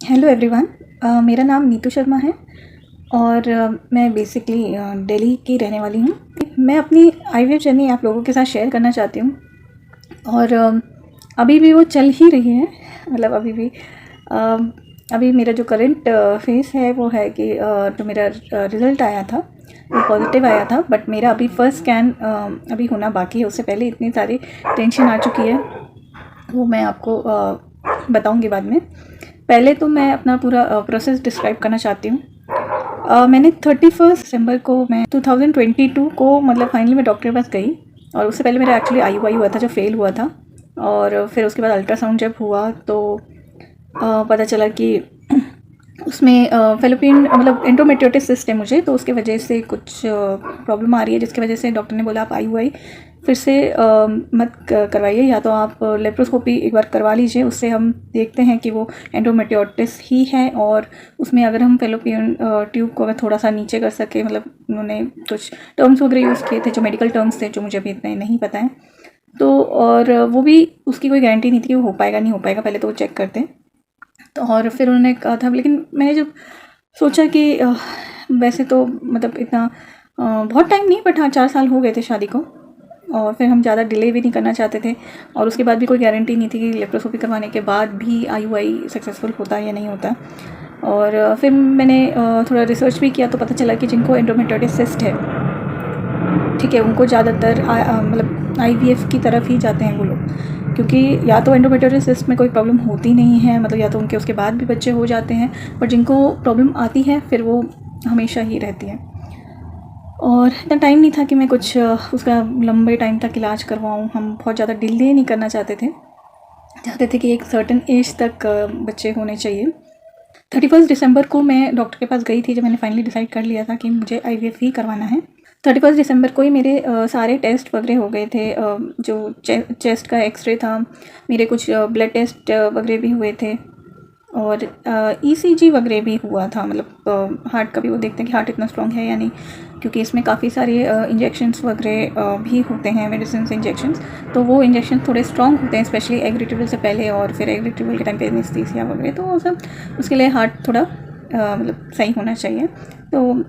Hello everyone. मेरा नाम नीतू शर्मा है और मैं बेसिकली दिल्ली की रहने वाली हूँ। मैं अपनी आईवीएफ जर्नी आप लोगों के साथ शेयर करना चाहती हूँ और अभी भी वो चल ही रही है। मतलब अ, अभी मेरा जो करंट फेस है वो है कि जो मेरा रिज़ल्ट आया था वो पॉजिटिव आया था, बट मेरा अभी फर्स्ट स्कैन अभी होना बाकी है। उससे पहले इतनी सारी टेंशन आ चुकी है, वो मैं आपको बताऊंगी बाद में। पहले तो मैं अपना पूरा प्रोसेस डिस्क्राइब करना चाहती हूँ। मैंने 31 दिसंबर को मैं 2022 को मतलब फाइनली मैं डॉक्टर के पास गई। और उससे पहले मेरा एक्चुअली IUI हुआ था जो फेल हुआ था, और फिर उसके बाद अल्ट्रासाउंड जब हुआ तो पता चला कि उसमें फेलोपियन मतलब एंडोमेट्रियोटिस सिस्ट है मुझे, तो उसके वजह से कुछ प्रॉब्लम आ रही है, जिसकी वजह से डॉक्टर ने बोला आप IUI फिर से मत करवाइए, या तो आप लेप्रोस्कोपी एक बार करवा लीजिए। उससे हम देखते हैं कि वो एंडोमेट्रियोटिस ही है, और उसमें अगर हम फेलोपियन ट्यूब को अगर थोड़ा सा नीचे कर सके, मतलब उन्होंने कुछ टर्म्स वगैरह यूज़ किए थे जो मेडिकल टर्म्स थे जो मुझे अभी इतने नहीं पता है। तो और वो भी उसकी कोई गारंटी नहीं थी कि वो हो पाएगा नहीं हो पाएगा, पहले तो वो चेक करते हैं। तो और फिर उन्होंने कहा था, लेकिन मैंने जब सोचा कि वैसे तो मतलब इतना बहुत टाइम नहीं, बट हाँ 4 साल हो गए थे शादी को, और फिर हम ज़्यादा डिले भी नहीं करना चाहते थे, और उसके बाद भी कोई गारंटी नहीं थी कि लेप्रोस्कोपी करवाने के बाद भी IUI सक्सेसफुल होता है या नहीं होता। और फिर मैंने थोड़ा रिसर्च भी किया तो पता चला कि जिनको एंडोमेट्रियोटिस सिस्ट है, ठीक है, उनको ज़्यादातर मतलब IVF की तरफ ही जाते हैं वो लोग, क्योंकि या तो एंडोमेट्रियोटिस सिस्ट में कोई प्रॉब्लम होती नहीं है, मतलब या तो उनके उसके बाद भी बच्चे हो जाते हैं, पर जिनको प्रॉब्लम आती है फिर वो हमेशा ही रहती है। और इतना टाइम नहीं था कि मैं कुछ उसका लंबे टाइम तक इलाज करवाऊँ। हम बहुत ज़्यादा डिले नहीं करना चाहते थे कि एक सर्टेन एज तक बच्चे होने चाहिए। 31 दिसंबर को मैं डॉक्टर के पास गई थी, जब मैंने फाइनली डिसाइड कर लिया था कि मुझे IVF ही करवाना है। 31 दिसंबर को ही मेरे सारे टेस्ट वगैरह हो गए थे। जो चेस्ट का एक्सरे था, मेरे कुछ ब्लड टेस्ट वगैरह भी हुए थे, और ECG वगैरह भी हुआ था। मतलब हार्ट का भी वो देखते हैं कि हार्ट इतना स्ट्रॉन्ग है या नहीं, क्योंकि इसमें काफ़ी सारे इंजेक्शंस वगैरह भी होते हैं, मेडिसिन इंजेक्शंस। तो वो इंजेक्शन थोड़े स्ट्रॉन्ग होते हैं, स्पेशली एग रिट्रीवल से पहले और फिर एग रिट्रीवल के टाइम पे एनेस्थीसिया वगैरह, तो वो सब उसके लिए हार्ट थोड़ा मतलब सही होना चाहिए। तो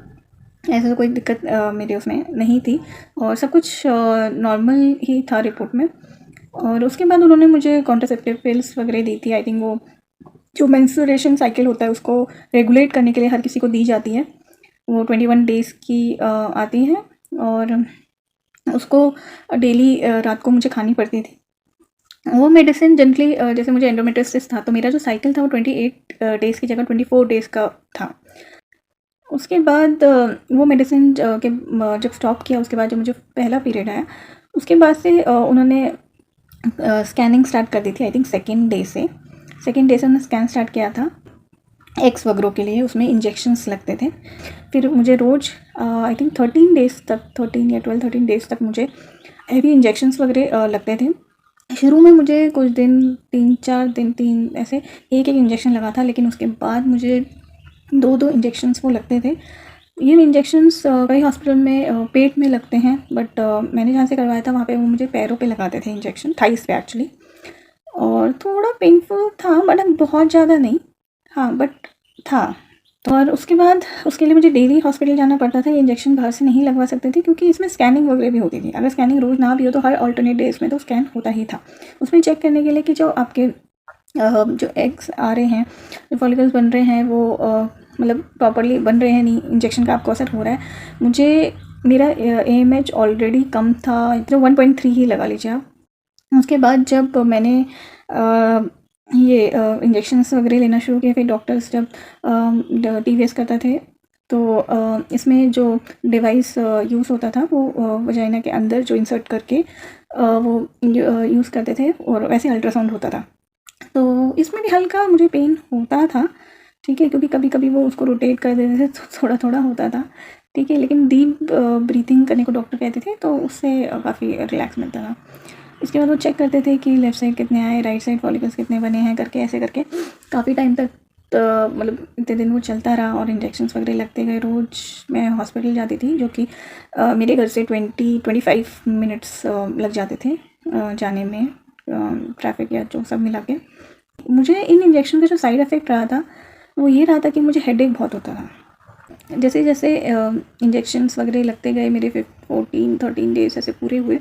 ऐसे तो कोई दिक्कत मेरे उसमें नहीं थी, और सब कुछ नॉर्मल ही था रिपोर्ट में। और उसके बाद उन्होंने मुझे कॉन्ट्रासेप्टिव पिल्स वगैरह दी थी। आई थिंक वो जो मेंस्ट्रुएशन साइकिल होता है उसको रेगुलेट करने के लिए हर किसी को दी जाती है। वो 21 डेज़ की आती है, और उसको डेली रात को मुझे खानी पड़ती थी। वो मेडिसिन जनरली जैसे मुझे एंडोमेट्रियोसिस था, तो मेरा जो साइकिल था वो 28 डेज़ की जगह 24 डेज़ का था। उसके बाद वो मेडिसिन के जब स्टॉप किया, उसके बाद जब मुझे पहला पीरियड आया, उसके बाद से उन्होंने स्कैनिंग स्टार्ट कर दी थी। आई थिंक सेकेंड डे से उन्होंने स्कैन स्टार्ट किया था एक्स वगैरह के लिए। उसमें इंजेक्शंस लगते थे। फिर मुझे रोज़ आई थिंक 13 डेज़ तक, 13 तक मुझे हैवी इंजेक्शंस वगैरह लगते थे। शुरू में मुझे कुछ दिन 3-4 दिन तीन ऐसे एक इंजेक्शन लगा था, लेकिन उसके बाद मुझे 2-2 इंजेक्शंस वो लगते थे। ये इंजेक्शंस कई हॉस्पिटल में पेट में लगते हैं, बट मैंने जहाँ से करवाया था वहाँ पे वो मुझे पैरों पे लगाते थे इंजेक्शन, थाइस पे एक्चुअली। और थोड़ा पेनफुल था, बट बहुत ज़्यादा नहीं, हाँ बट था। तो और उसके बाद उसके लिए मुझे डेली हॉस्पिटल जाना पड़ता था। ये इंजेक्शन बाहर से नहीं लगवा सकते थे, क्योंकि इसमें स्कैनिंग वगैरह भी होती थी। अगर स्कैनिंग रोज़ ना भी हो तो हर अल्टरनेट डेज में तो स्कैन होता ही था, उसमें चेक करने के लिए कि जो आपके जो एग्स आ रहे हैं, जो फॉलिकल्स बन रहे हैं, वो मतलब प्रॉपरली बन रहे हैं नहीं, इंजेक्शन का आपको असर हो रहा है। मुझे मेरा AMH ऑलरेडी कम था, तो 1.3 ही लगा लीजिए आप। उसके बाद जब मैंने ये इंजेक्शंस वगैरह लेना शुरू किया, फिर डॉक्टर्स जब TVS करता थे, तो इसमें जो डिवाइस यूज़ होता था वो वजाइना के अंदर जो इंसर्ट करके वो यूज़ करते थे, और वैसे अल्ट्रासाउंड होता था। तो इसमें भी हल्का मुझे पेन होता था, ठीक है, क्योंकि कभी कभी वो उसको रोटेट कर देते थे तो थोड़ा थोड़ा होता था, ठीक है, लेकिन डीप ब्रीथिंग करने को डॉक्टर कहते थे, तो उससे काफ़ी रिलैक्स मिलता था। इसके बाद वो चेक करते थे कि लेफ़्ट साइड कितने आए, राइट साइड फॉलिकल्स कितने बने हैं, करके ऐसे करके काफ़ी टाइम तक मतलब इतने दिन वो चलता रहा, और इंजेक्शंस वगैरह लगते गए। रोज़ मैं हॉस्पिटल जाती थी, जो कि मेरे घर से 20-25 मिनट्स लग जाते थे जाने में, ट्रैफिक या जो सब मिला के। मुझे इन इंजेक्शन का जो साइड इफ़ेक्ट रहा था वो ये रहा था कि मुझे हेडेक बहुत होता था। जैसे जैसे इंजेक्शंस वगैरह लगते गए, मेरे 14-13 डेज़ ऐसे पूरे हुए।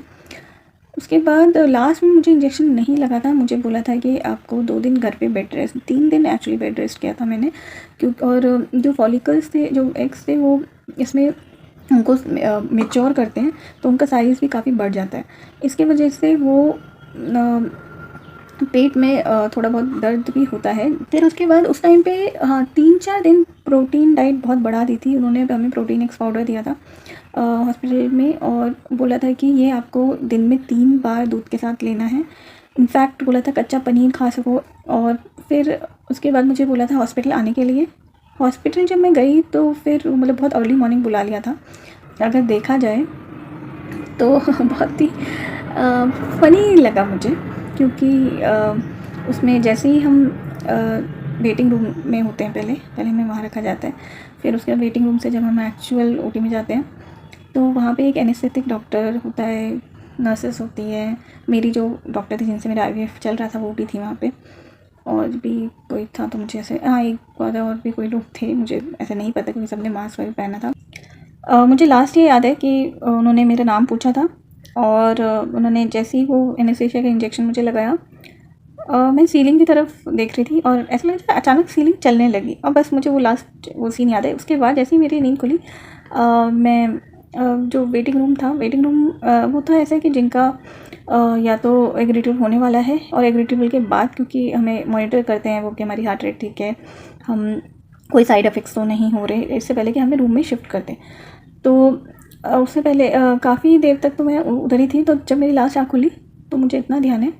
उसके बाद लास्ट में मुझे इंजेक्शन नहीं लगा था, मुझे बोला था कि आपको 2 दिन घर पे बेड रेस्ट, 3 दिन एक्चुअली बेड रेस्ट किया था मैंने, क्योंकि और जो फॉलिकल्स थे, जो एग्स थे, वो इसमें उनको मैच्योर करते हैं तो उनका साइज़ भी काफ़ी बढ़ जाता है। इसकी वजह से वो पेट में थोड़ा बहुत दर्द भी होता है। फिर उसके बाद उस टाइम पे 3-4 दिन प्रोटीन डाइट बहुत बढ़ा दी थी उन्होंने। हमें प्रोटीन एक्स पाउडर दिया था हॉस्पिटल में, और बोला था कि ये आपको दिन में 3 बार दूध के साथ लेना है। इनफैक्ट बोला था कच्चा पनीर खा सको। और फिर उसके बाद मुझे बोला था हॉस्पिटल आने के लिए। हॉस्पिटल जब मैं गई तो फिर मतलब बहुत अर्ली मॉर्निंग बुला लिया था। अगर देखा जाए तो बहुत ही फ़नी लगा मुझे, क्योंकि उसमें जैसे ही हम वेटिंग रूम में होते हैं, पहले हमें वहाँ रखा जाता है। फिर उसके बाद वेटिंग रूम से जब हम एक्चुअल ओटी में जाते हैं तो वहाँ पे एक एनेस्थेटिक डॉक्टर होता है, नर्सेस होती है। मेरी जो डॉक्टर थी जिनसे मेरा आईवीएफ चल रहा था वो भी थी वहाँ पे, और भी कोई था तो मुझे ऐसे एक बार और भी कोई लोग थे, मुझे ऐसे नहीं पता क्योंकि सबने मास्क वगैरह पहना था। मुझे लास्ट ये याद है कि उन्होंने मेरा नाम पूछा था, और उन्होंने जैसे ही वो एनेस्थीसिया का इंजेक्शन मुझे लगाया, मैं सीलिंग की तरफ देख रही थी और ऐसा लग रहा था अचानक सीलिंग चलने लगी, और बस मुझे वो लास्ट वो सीन याद है। उसके बाद जैसे ही मेरी नींद खुली, मैं जो वेटिंग रूम वो था ऐसा कि जिनका या तो एग रिट्रीवल होने वाला है, और एग रिट्रीवल के बाद क्योंकि हमें मॉनिटर करते हैं वो कि हमारी हार्ट रेट ठीक है, हम कोई साइड इफ़ेक्ट्स तो नहीं हो रहे, इससे पहले कि हमें रूम में शिफ्ट कर दें। तो उससे पहले काफ़ी देर तक तो मैं उधर ही थी। तो जब मेरी लास्ट आँख खुली तो मुझे इतना ध्यान है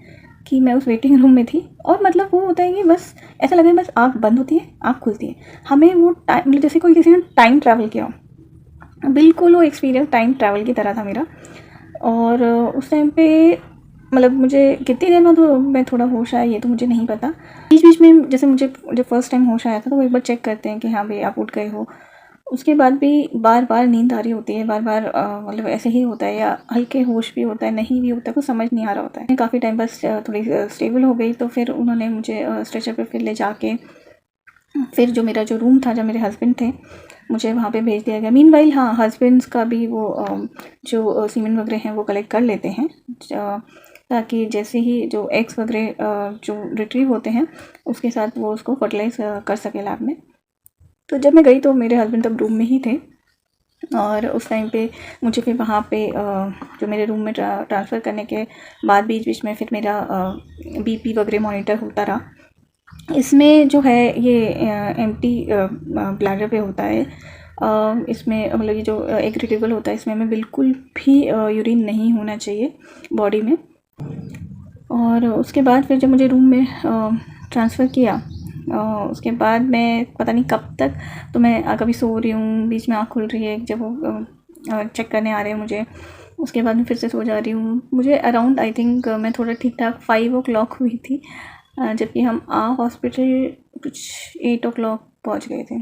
कि मैं उस वेटिंग रूम में थी, और मतलब वो होता है कि बस ऐसा लगा बस आँख बंद होती है, आँख खुलती है। हमें वो टाइम मतलब जैसे कोई किसी ने टाइम ट्रैवल किया हो, बिल्कुल वो एक्सपीरियंस टाइम ट्रैवल की तरह था मेरा। और उस टाइम पे मतलब मुझे कितनी देर में तो मैं थोड़ा होश आया ये तो मुझे नहीं पता। बीच बीच में जैसे मुझे जब फर्स्ट टाइम होश आया था तो वो एक बार चेक करते हैं कि हाँ भाई आप उठ गए हो। उसके बाद भी बार बार नींद आ रही होती है, बार बार मतलब ऐसे ही होता है, या हल्के होश भी होता है, नहीं भी होता है, कुछ समझ नहीं आ रहा होता है। काफ़ी टाइम बस थोड़ी स्टेबल हो गई तो फिर उन्होंने मुझे स्ट्रेचर पे फिर ले जाके, फिर जो मेरा जो रूम था जब मेरे हस्बैंड थे, मुझे वहाँ पे भेज दिया गया। मीनवाइल हाँ, हस्बैंड्स का भी वो जो सीमेंट वगैरह हैं वो कलेक्ट कर लेते हैं, ताकि जैसे ही जो एग्स वगैरह जो रिट्रीव होते हैं उसके साथ वो उसको फर्टिलाइज़ कर सके लैब में। तो जब मैं गई तो मेरे हस्बैंड तब रूम में ही थे, और उस टाइम पे मुझे फिर वहाँ पे जो मेरे रूम में ट्रांसफ़र करने के बाद बीच बीच में फिर मेरा बीपी वगैरह मॉनिटर होता रहा। इसमें जो है ये एम्प्टी ब्लैडर पे होता है। इसमें मतलब ये जो एग रिट्रीवल होता है इसमें हमें बिल्कुल भी यूरिन नहीं होना चाहिए बॉडी में। और उसके बाद फिर जब मुझे रूम में ट्रांसफ़र किया, उसके बाद मैं पता नहीं कब तक, तो मैं कभी सो रही हूँ, बीच में आँख खुल रही है जब वो चेक करने आ रहे हैं मुझे, उसके बाद मैं फिर से सो जा रही हूँ। मुझे अराउंड आई थिंक मैं थोड़ा ठीक ठाक 5 o'clock हुई थी, जबकि हम हॉस्पिटल कुछ 8 o'clock पहुँच गए थे।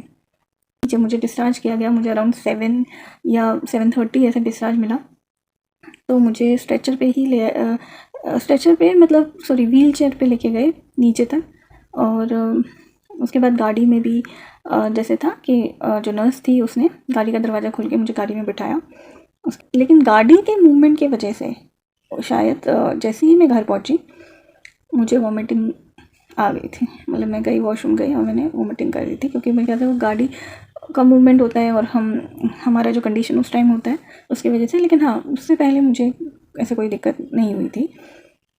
जब मुझे डिस्चार्ज किया गया मुझे अराउंड 7 या 7:30 ऐसे डिस्चार्ज मिला। तो मुझे स्ट्रेचर पे ही स्ट्रेचर पे मतलब सॉरी व्हील चेयर पे लेके गए नीचे तक। और उसके बाद गाड़ी में भी जैसे था कि जो नर्स थी उसने गाड़ी का दरवाज़ा खोल के मुझे गाड़ी में बिठाया। लेकिन गाड़ी के मूवमेंट की वजह से शायद जैसे ही मैं घर पहुंची मुझे वॉमिटिंग आ गई थी। मतलब मैं गई वॉशरूम गई और मैंने वॉमिटिंग कर दी थी, क्योंकि मैं क्या था वो गाड़ी का मूवमेंट होता है और हमारा जो कंडीशन उस टाइम होता है उसकी वजह से। लेकिन हाँ, उससे पहले मुझे ऐसे कोई दिक्कत नहीं हुई थी।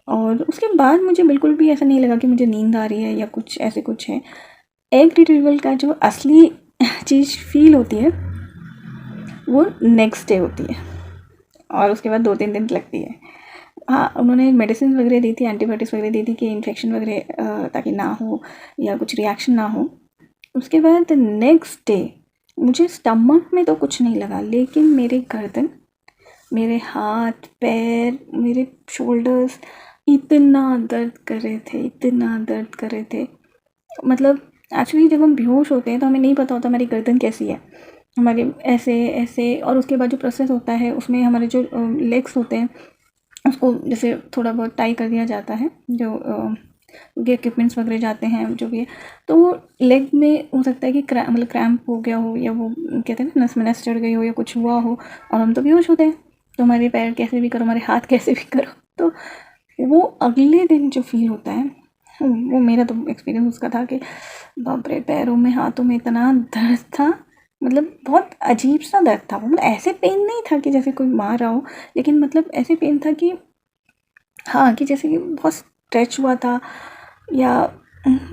और उसके बाद मुझे बिल्कुल भी ऐसा नहीं लगा कि मुझे नींद आ रही है या कुछ ऐसे कुछ है। एग रिट्रीवल का जो असली चीज़ फील होती है वो नेक्स्ट डे होती है, और उसके बाद 2-3 दिन लगती है। हाँ, उन्होंने मेडिसिन वगैरह दी थी, एंटीबायोटिक्स वगैरह दी थी कि इन्फेक्शन वगैरह ताकि ना हो या कुछ रिएक्शन ना हो। उसके बाद नेक्स्ट डे मुझे स्टमक में तो कुछ नहीं लगा, लेकिन मेरे गर्दन, मेरे हाथ पैर, मेरे शोल्डर्स इतना दर्द कर रहे थे, इतना दर्द कर रहे थे। मतलब एक्चुअली जब हम बेहोश होते हैं तो हमें नहीं पता होता हमारी गर्दन कैसी है, हमारे ऐसे ऐसे। और उसके बाद जो प्रोसेस होता है उसमें हमारे जो लेग्स होते हैं उसको जैसे थोड़ा बहुत टाई कर दिया जाता है, जो क्योंकि इक्विपमेंट्स वगैरह जाते हैं जो भी है, तो वो लेग में हो सकता है कि मतलब क्रैम्प हो गया हो, या वो कहते हैं ना नस में नस चढ़ गई हो, या कुछ हुआ हो, और हम तो बेहोश होते हैं, तो हमारे पैर कैसे भी करो, हमारे हाथ कैसे भी करो, तो वो अगले दिन जो फील होता है, वो मेरा तो एक्सपीरियंस उसका था कि बाप रे, पैरों में हाथों में इतना दर्द था, मतलब बहुत अजीब सा दर्द था वो, मतलब ऐसे पेन नहीं था कि जैसे कोई मार रहा हो, लेकिन मतलब ऐसे पेन था कि हाँ, कि जैसे कि बहुत स्ट्रेच हुआ था, या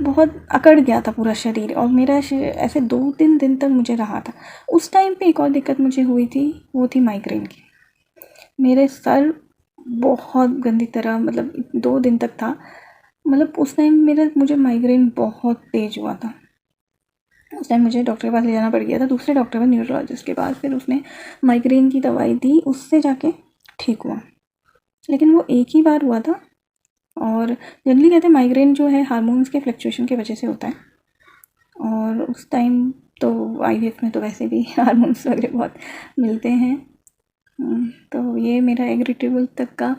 बहुत अकड़ गया था पूरा शरीर, और मेरा ऐसे 2-3 दिन तक मुझे रहा था। उस टाइम पे एक और दिक्कत मुझे हुई थी, वो थी माइग्रेन की। मेरे सर बहुत गंदी तरह, मतलब 2 दिन तक था, मतलब उस टाइम मुझे माइग्रेन बहुत तेज़ हुआ था। उस टाइम मुझे डॉक्टर के पास ले जाना पड़ गया था, दूसरे डॉक्टर का, न्यूरोलॉजिस्ट के पास। फिर उसने माइग्रेन की दवाई दी, उससे जाके ठीक हुआ, लेकिन वो एक ही बार हुआ था। और जनरली कहते हैं माइग्रेन जो है हार्मोन्स के फ्लक्चुएशन की वजह से होता है, और उस टाइम तो आईवीएफ में तो वैसे भी हार्मोन्स वगैरह बहुत मिलते हैं। तो ये मेरा एग रिट्रीवल तक का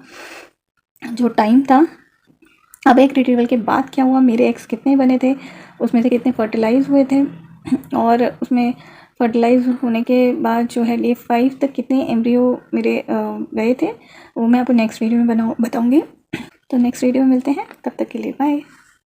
जो टाइम था। अब एग रिट्रीवल के बाद क्या हुआ, मेरे एग्स कितने बने थे, उसमें से कितने फर्टिलाइज़ हुए थे, और उसमें फर्टिलाइज़ होने के बाद जो है डे 5 तक कितने एम्ब्रियो मेरे गए थे, वो मैं आपको नेक्स्ट वीडियो में बताऊँगी। तो नेक्स्ट वीडियो में मिलते हैं, तब तक के लिए बाय।